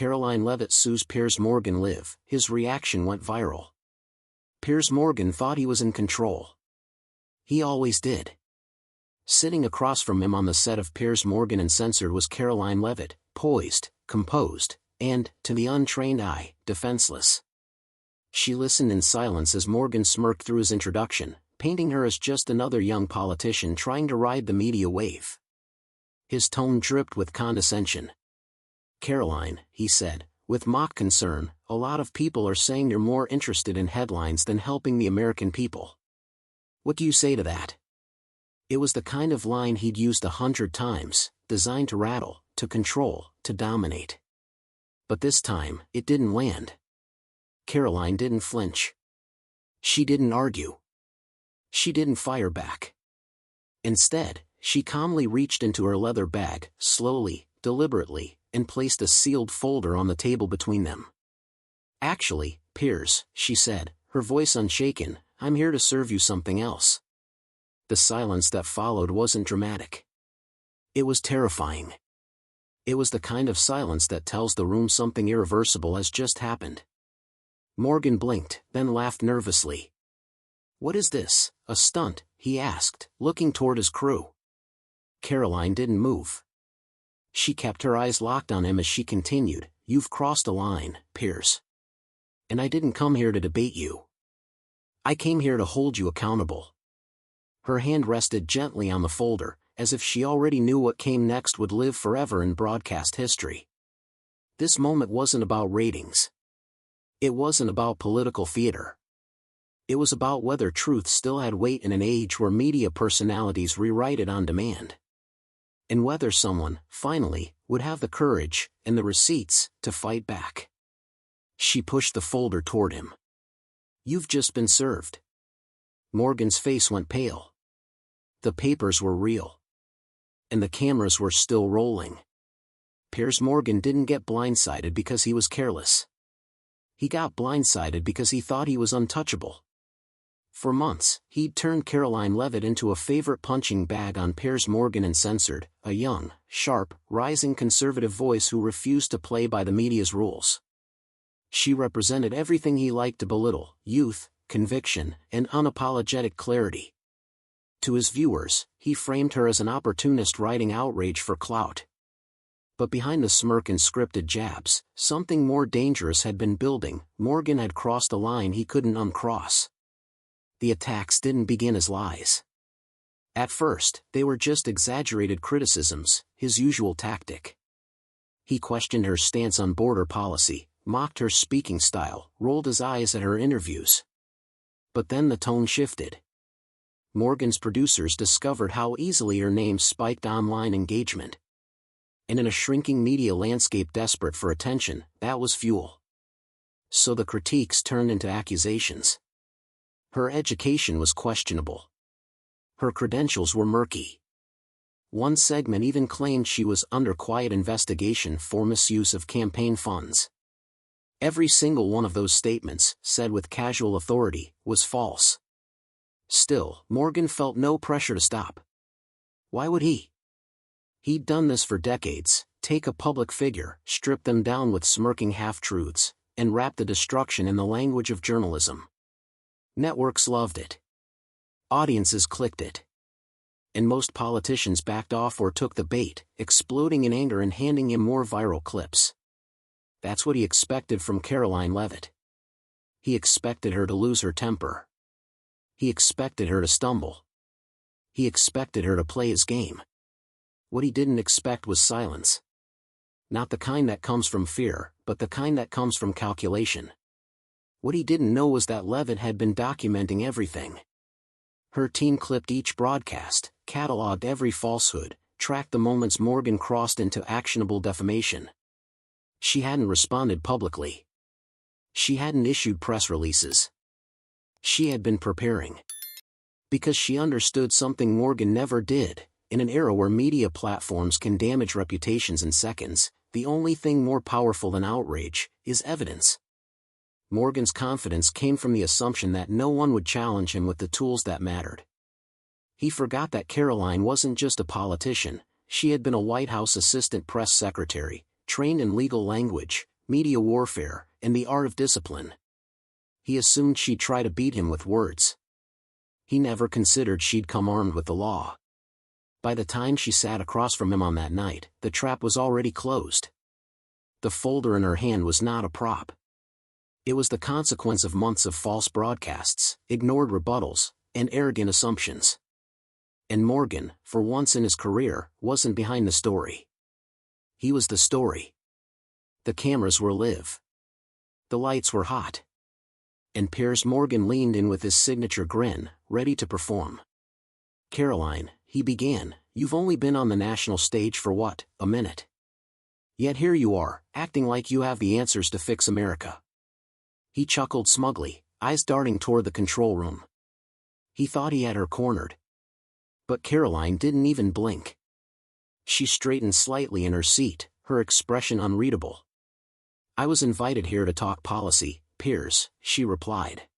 Karoline Leavitt sues Piers Morgan live, his reaction went viral. Piers Morgan thought he was in control. He always did. Sitting across from him on the set of Piers Morgan Uncensored was Karoline Leavitt, poised, composed, and, to the untrained eye, defenseless. She listened in silence as Morgan smirked through his introduction, painting her as just another young politician trying to ride the media wave. His tone dripped with condescension. "Karoline," he said, with mock concern, "a lot of people are saying you're more interested in headlines than helping the American people. What do you say to that?" It was the kind of line he'd used 100 times, designed to rattle, to control, to dominate. But this time, it didn't land. Karoline didn't flinch. She didn't argue. She didn't fire back. Instead, she calmly reached into her leather bag, slowly, deliberately, and placed a sealed folder on the table between them. "Actually, Piers," she said, her voice unshaken, "I'm here to serve you something else." The silence that followed wasn't dramatic. It was terrifying. It was the kind of silence that tells the room something irreversible has just happened. Morgan blinked, then laughed nervously. "What is this, a stunt?" he asked, looking toward his crew. Karoline didn't move. She kept her eyes locked on him as she continued, "You've crossed a line, Piers. And I didn't come here to debate you. I came here to hold you accountable." Her hand rested gently on the folder, as if she already knew what came next would live forever in broadcast history. This moment wasn't about ratings. It wasn't about political theater. It was about whether truth still had weight in an age where media personalities rewrite it on demand. And whether someone, finally, would have the courage, and the receipts, to fight back. She pushed the folder toward him. "You've just been served." Morgan's face went pale. The papers were real. And the cameras were still rolling. Piers Morgan didn't get blindsided because he was careless. He got blindsided because he thought he was untouchable. For months, he'd turned Karoline Leavitt into a favorite punching bag on Piers Morgan Uncensored, a young, sharp, rising conservative voice who refused to play by the media's rules. She represented everything he liked to belittle: youth, conviction, and unapologetic clarity. To his viewers, he framed her as an opportunist writing outrage for clout. But behind the smirk and scripted jabs, something more dangerous had been building. Morgan had crossed a line he couldn't uncross. The attacks didn't begin as lies. At first, they were just exaggerated criticisms, his usual tactic. He questioned her stance on border policy, mocked her speaking style, rolled his eyes at her interviews. But then the tone shifted. Morgan's producers discovered how easily her name spiked online engagement. And in a shrinking media landscape desperate for attention, that was fuel. So the critiques turned into accusations. Her education was questionable. Her credentials were murky. One segment even claimed she was under quiet investigation for misuse of campaign funds. Every single one of those statements, said with casual authority, was false. Still, Morgan felt no pressure to stop. Why would he? He'd done this for decades: take a public figure, strip them down with smirking half-truths, and wrap the destruction in the language of journalism. Networks loved it. Audiences clicked it. And most politicians backed off or took the bait, exploding in anger and handing him more viral clips. That's what he expected from Karoline Leavitt. He expected her to lose her temper. He expected her to stumble. He expected her to play his game. What he didn't expect was silence. Not the kind that comes from fear, but the kind that comes from calculation. What he didn't know was that Leavitt had been documenting everything. Her team clipped each broadcast, cataloged every falsehood, tracked the moments Morgan crossed into actionable defamation. She hadn't responded publicly. She hadn't issued press releases. She had been preparing. Because she understood something Morgan never did: in an era where media platforms can damage reputations in seconds, the only thing more powerful than outrage is evidence. Morgan's confidence came from the assumption that no one would challenge him with the tools that mattered. He forgot that Karoline wasn't just a politician, she had been a White House assistant press secretary, trained in legal language, media warfare, and the art of discipline. He assumed she'd try to beat him with words. He never considered she'd come armed with the law. By the time she sat across from him on that night, the trap was already closed. The folder in her hand was not a prop. It was the consequence of months of false broadcasts, ignored rebuttals, and arrogant assumptions. And Morgan, for once in his career, wasn't behind the story. He was the story. The cameras were live. The lights were hot. And Piers Morgan leaned in with his signature grin, ready to perform. "Karoline," he began, "you've only been on the national stage for what, a minute? Yet here you are, acting like you have the answers to fix America." He chuckled smugly, eyes darting toward the control room. He thought he had her cornered. But Karoline didn't even blink. She straightened slightly in her seat, her expression unreadable. "I was invited here to talk policy, Piers," she replied.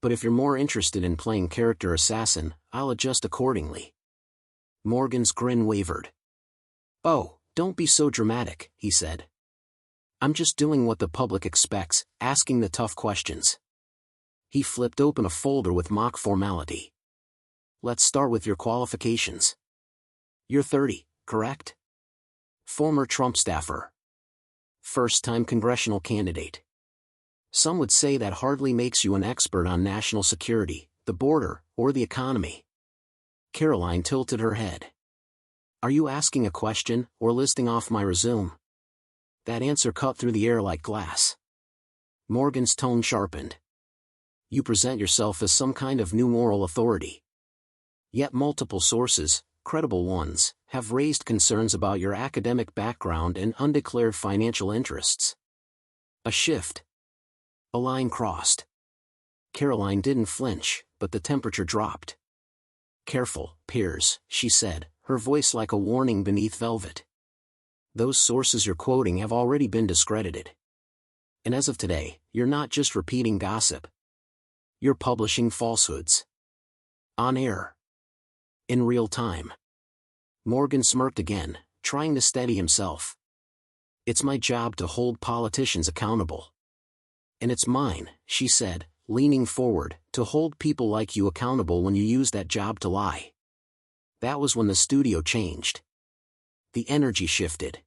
"But if you're more interested in playing character assassin, I'll adjust accordingly." Morgan's grin wavered. "Oh, don't be so dramatic," he said. "I'm just doing what the public expects, asking the tough questions." He flipped open a folder with mock formality. "Let's start with your qualifications. You're 30, correct? Former Trump staffer. First-time congressional candidate. Some would say that hardly makes you an expert on national security, the border, or the economy." Karoline tilted her head. "Are you asking a question, or listing off my resume?" That answer cut through the air like glass. Morgan's tone sharpened. "You present yourself as some kind of new moral authority. Yet multiple sources, credible ones, have raised concerns about your academic background and undeclared financial interests." A shift. A line crossed. Karoline didn't flinch, but the temperature dropped. "Careful, Piers," she said, her voice like a warning beneath velvet. "Those sources you're quoting have already been discredited. And as of today, you're not just repeating gossip. You're publishing falsehoods. On air. In real time." Morgan smirked again, trying to steady himself. "It's my job to hold politicians accountable. And it's mine," she said, leaning forward, "to hold people like you accountable when you use that job to lie." That was when the studio changed. The energy shifted.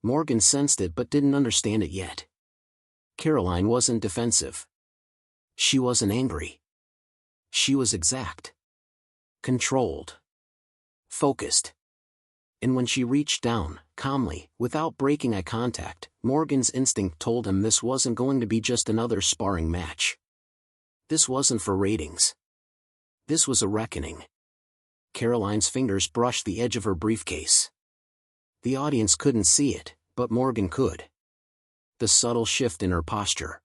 Morgan sensed it but didn't understand it yet. Karoline wasn't defensive. She wasn't angry. She was exact. Controlled. Focused. And when she reached down, calmly, without breaking eye contact, Morgan's instinct told him this wasn't going to be just another sparring match. This wasn't for ratings. This was a reckoning. Karoline's fingers brushed the edge of her briefcase. The audience couldn't see it, but Morgan could. The subtle shift in her posture.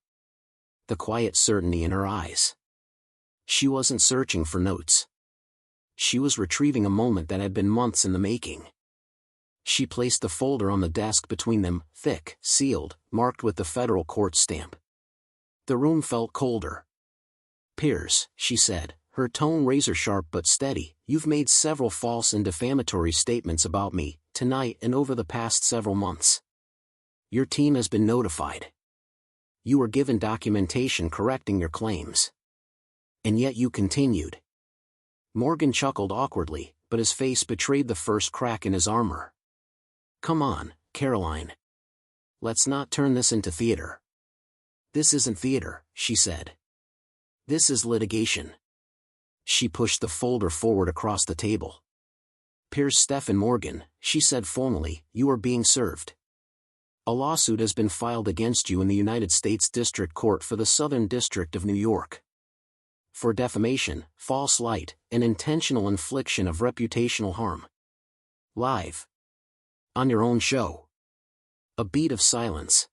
The quiet certainty in her eyes. She wasn't searching for notes. She was retrieving a moment that had been months in the making. She placed the folder on the desk between them, thick, sealed, marked with the federal court stamp. The room felt colder. "Piers," she said, her tone razor-sharp but steady, "you've made several false and defamatory statements about me, tonight and over the past several months. Your team has been notified. You were given documentation correcting your claims. And yet you continued." Morgan chuckled awkwardly, but his face betrayed the first crack in his armor. "Come on, Karoline. Let's not turn this into theater." "This isn't theater," she said. "This is litigation." She pushed the folder forward across the table. "Piers Stephen Morgan," she said formally, "you are being served. A lawsuit has been filed against you in the United States District Court for the Southern District of New York. For defamation, false light, and intentional infliction of reputational harm. Live. On your own show." A beat of silence.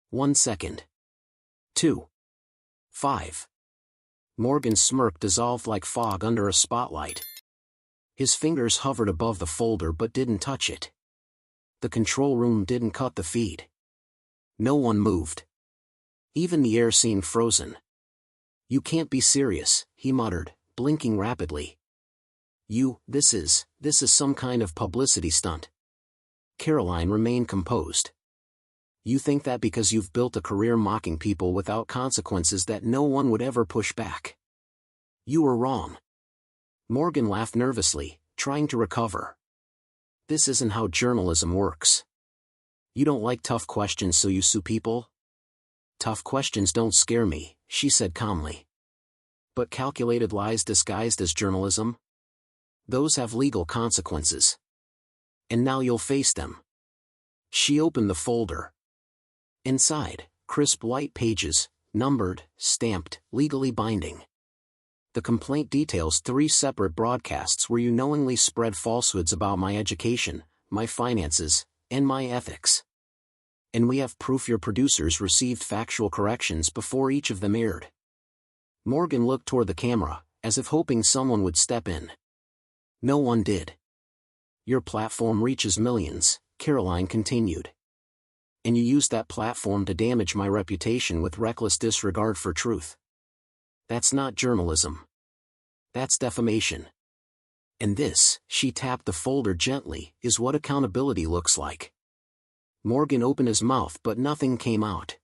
1 second. 2. 5. Morgan's smirk dissolved like fog under a spotlight. His fingers hovered above the folder but didn't touch it. The control room didn't cut the feed. No one moved. Even the air seemed frozen. "You can't be serious," he muttered, blinking rapidly. This is some kind of publicity stunt." Karoline remained composed. You think that because you've built a career mocking people without consequences that no one would ever push back. You were wrong. Morgan laughed nervously, trying to recover. This isn't how journalism works. You don't like tough questions, so you sue people? Tough questions don't scare me, she said calmly. But calculated lies disguised as journalism? Those have legal consequences. And now you'll face them. She opened the folder. Inside, crisp white pages, numbered, stamped, legally binding. The complaint details 3 separate broadcasts where you knowingly spread falsehoods about my education, my finances, and my ethics. And we have proof your producers received factual corrections before each of them aired. Morgan looked toward the camera, as if hoping someone would step in. No one did. Your platform reaches millions, Karoline continued. And you used that platform to damage my reputation with reckless disregard for truth. That's not journalism. That's defamation. And this, she tapped the folder gently, is what accountability looks like. Morgan opened his mouth but nothing came out.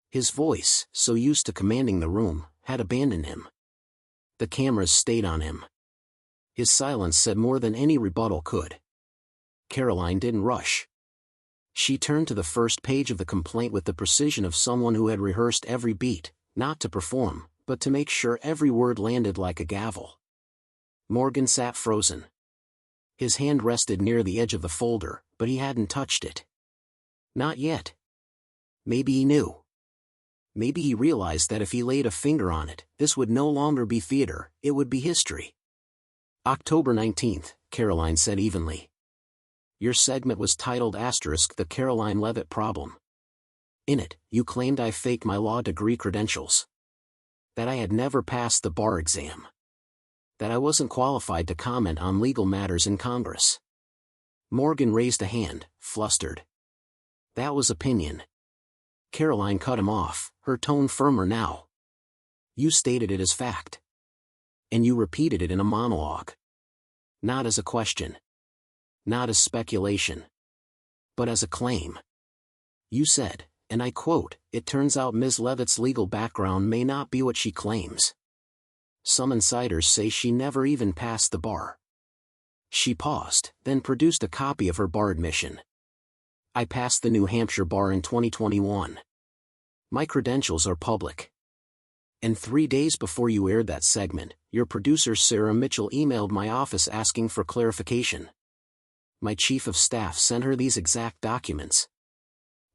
His voice, so used to commanding the room, had abandoned him. The cameras stayed on him. His silence said more than any rebuttal could. Karoline didn't rush. She turned to the first page of the complaint with the precision of someone who had rehearsed every beat, not to perform, but to make sure every word landed like a gavel. Morgan sat frozen. His hand rested near the edge of the folder, but he hadn't touched it. Not yet. Maybe he knew. Maybe he realized that if he laid a finger on it, this would no longer be theater, it would be history. October 19th, Karoline said evenly. Your segment was titled *The Karoline Leavitt Problem. In it, you claimed I faked my law degree credentials. That I had never passed the bar exam. That I wasn't qualified to comment on legal matters in Congress. Morgan raised a hand, flustered. That was opinion. Karoline cut him off, her tone firmer now. You stated it as fact. And you repeated it in a monologue. Not as a question. Not as speculation. But as a claim. You said, and I quote, "It turns out Ms. Leavitt's legal background may not be what she claims. Some insiders say she never even passed the bar." She paused, then produced a copy of her bar admission. I passed the New Hampshire bar in 2021. My credentials are public. And 3 days before you aired that segment, your producer Sarah Mitchell emailed my office asking for clarification. My chief of staff sent her these exact documents.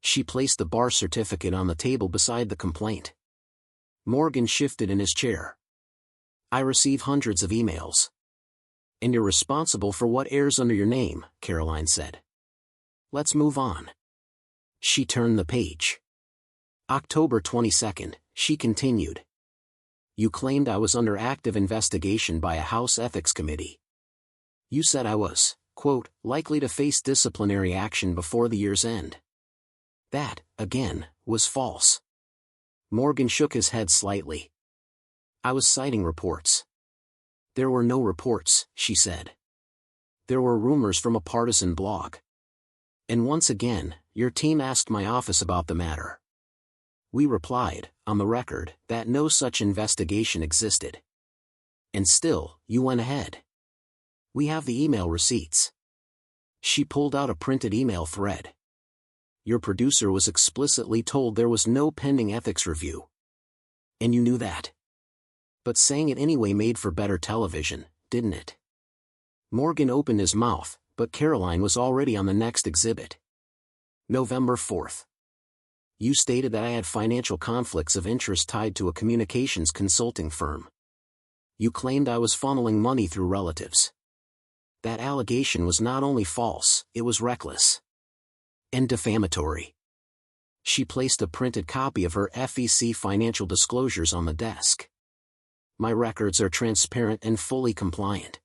She placed the bar certificate on the table beside the complaint. Morgan shifted in his chair. I receive hundreds of emails. And you're responsible for what airs under your name, Karoline said. Let's move on. She turned the page. October 22nd, she continued. You claimed I was under active investigation by a House Ethics Committee. You said I was, quote, likely to face disciplinary action before the year's end. That, again, was false. Morgan shook his head slightly. I was citing reports. There were no reports, she said. There were rumors from a partisan blog. And once again, your team asked my office about the matter. We replied, on the record, that no such investigation existed. And still, you went ahead. We have the email receipts. She pulled out a printed email thread. Your producer was explicitly told there was no pending ethics review. And you knew that. But saying it anyway made for better television, didn't it? Morgan opened his mouth, but Karoline was already on the next exhibit. November 4th. You stated that I had financial conflicts of interest tied to a communications consulting firm. You claimed I was funneling money through relatives. That allegation was not only false, it was reckless. And defamatory. She placed a printed copy of her FEC financial disclosures on the desk. My records are transparent and fully compliant.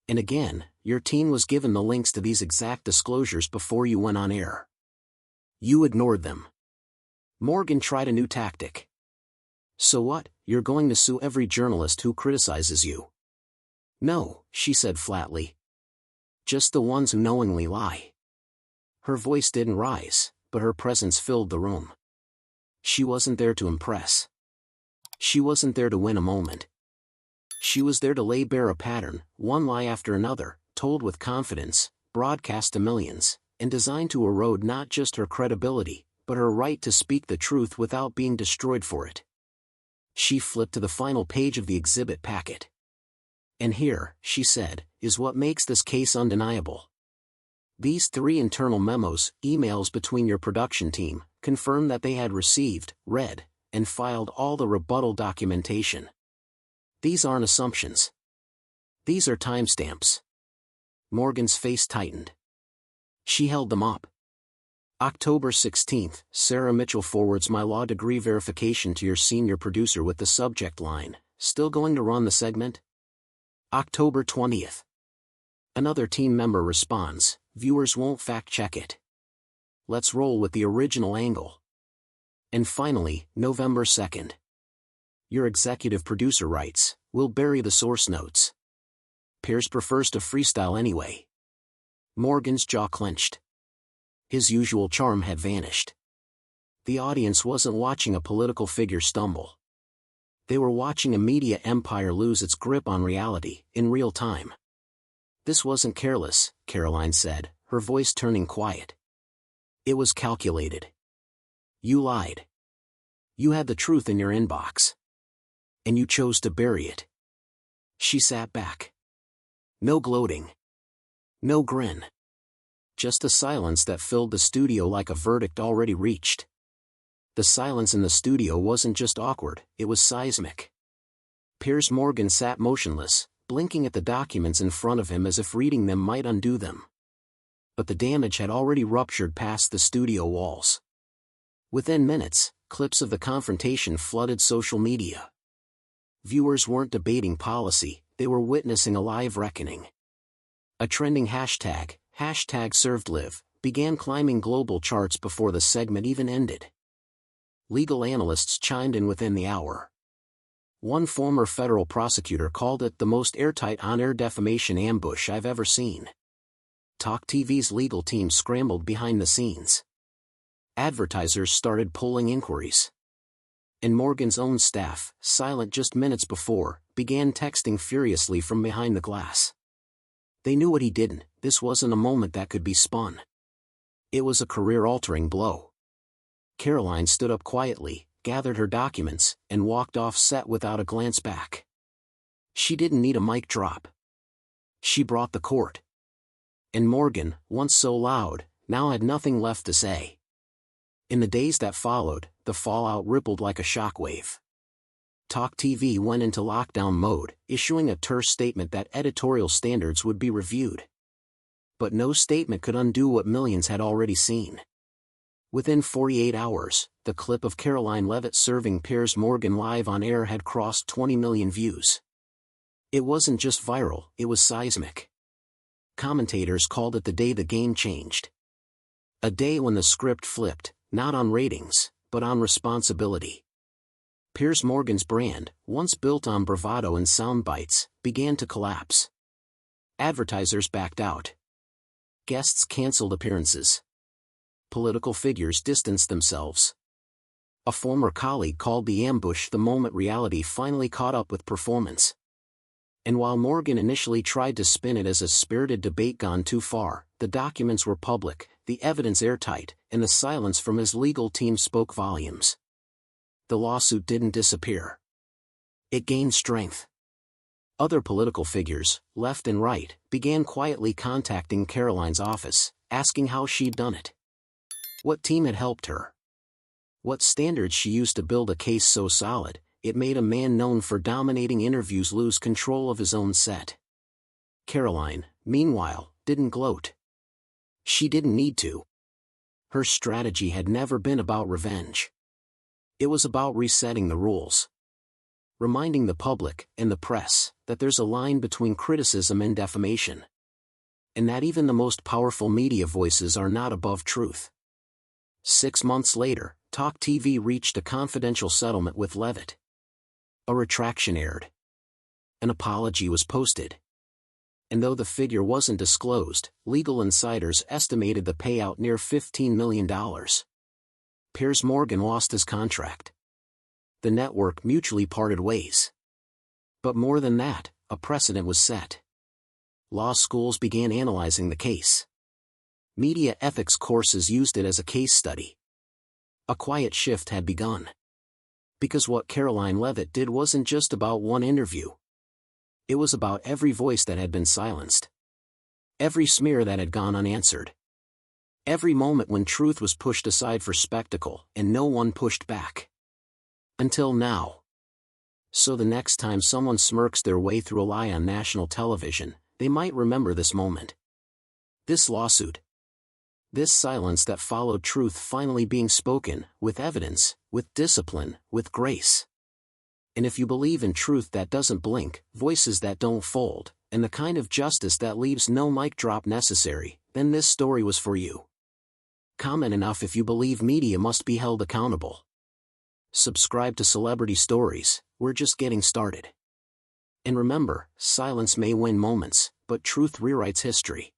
And again, your team was given the links to these exact disclosures before you went on air. You ignored them. Morgan tried a new tactic. So what, you're going to sue every journalist who criticizes you? No, she said flatly. Just the ones who knowingly lie. Her voice didn't rise, but her presence filled the room. She wasn't there to impress. She wasn't there to win a moment. She was there to lay bare a pattern, one lie after another, told with confidence, broadcast to millions, and designed to erode not just her credibility, but her right to speak the truth without being destroyed for it. She flipped to the final page of the exhibit packet. "And here," she said, "is what makes this case undeniable. These 3 internal memos, emails between your production team, confirm that they had received, read, and filed all the rebuttal documentation. These aren't assumptions. These are timestamps." Morgan's face tightened. She held them up. "October 16th, Sarah Mitchell forwards my law degree verification to your senior producer with the subject line, 'Still going to run the segment?' October 20th. Another team member responds, 'Viewers won't fact-check it. Let's roll with the original angle.' And finally, November 2nd. Your executive producer writes, 'We'll bury the source notes. Piers prefers to freestyle anyway.'" Morgan's jaw clenched. His usual charm had vanished. The audience wasn't watching a political figure stumble. They were watching a media empire lose its grip on reality, in real time. "This wasn't careless," Karoline said, her voice turning quiet. "It was calculated. You lied. You had the truth in your inbox. And you chose to bury it." She sat back. No gloating. No grin. Just a silence that filled the studio like a verdict already reached. The silence in the studio wasn't just awkward, it was seismic. Piers Morgan sat motionless, blinking at the documents in front of him as if reading them might undo them. But the damage had already ruptured past the studio walls. Within minutes, clips of the confrontation flooded social media. Viewers weren't debating policy, they were witnessing a live reckoning. A trending hashtag #ServedLive, began climbing global charts before the segment even ended. Legal analysts chimed in within the hour. One former federal prosecutor called it the most airtight on-air defamation ambush I've ever seen. Talk TV's legal team scrambled behind the scenes. Advertisers started pulling inquiries. And Morgan's own staff, silent just minutes before, began texting furiously from behind the glass. They knew what he didn't. This wasn't a moment that could be spun. It was a career-altering blow. Karoline stood up quietly, gathered her documents, and walked off set without a glance back. She didn't need a mic drop. She brought the court. And Morgan, once so loud, now had nothing left to say. In the days that followed, the fallout rippled like a shockwave. Talk TV went into lockdown mode, issuing a terse statement that editorial standards would be reviewed. But no statement could undo what millions had already seen. Within 48 hours, the clip of Karoline Leavitt serving Piers Morgan live on air had crossed 20 million views. It wasn't just viral, it was seismic. Commentators called it the day the game changed. A day when the script flipped, not on ratings, but on responsibility. Piers Morgan's brand, once built on bravado and sound bites, began to collapse. Advertisers backed out. Guests canceled appearances. Political figures distanced themselves. A former colleague called the ambush the moment reality finally caught up with performance. And while Morgan initially tried to spin it as a spirited debate gone too far, the documents were public, the evidence airtight, and the silence from his legal team spoke volumes. The lawsuit didn't disappear. It gained strength. Other political figures, left and right, began quietly contacting Karoline's office, asking how she'd done it. What team had helped her? What standards she used to build a case so solid, it made a man known for dominating interviews lose control of his own set. Karoline, meanwhile, didn't gloat. She didn't need to. Her strategy had never been about revenge. It was about resetting the rules. Reminding the public, and the press, that there's a line between criticism and defamation. And that even the most powerful media voices are not above truth. 6 months later, Talk TV reached a confidential settlement with Leavitt. A retraction aired. An apology was posted. And though the figure wasn't disclosed, legal insiders estimated the payout near $15 million. Piers Morgan lost his contract. The network mutually parted ways. But more than that, a precedent was set. Law schools began analyzing the case. Media ethics courses used it as a case study. A quiet shift had begun. Because what Karoline Leavitt did wasn't just about one interview. It was about every voice that had been silenced. Every smear that had gone unanswered. Every moment when truth was pushed aside for spectacle and no one pushed back. Until now. So the next time someone smirks their way through a lie on national television, they might remember this moment. This lawsuit. This silence that followed truth finally being spoken, with evidence, with discipline, with grace. And if you believe in truth that doesn't blink, voices that don't fold, and the kind of justice that leaves no mic drop necessary, then this story was for you. Comment enough if you believe media must be held accountable. Subscribe to Celebrity Stories, we're just getting started. And remember, silence may win moments, but truth rewrites history.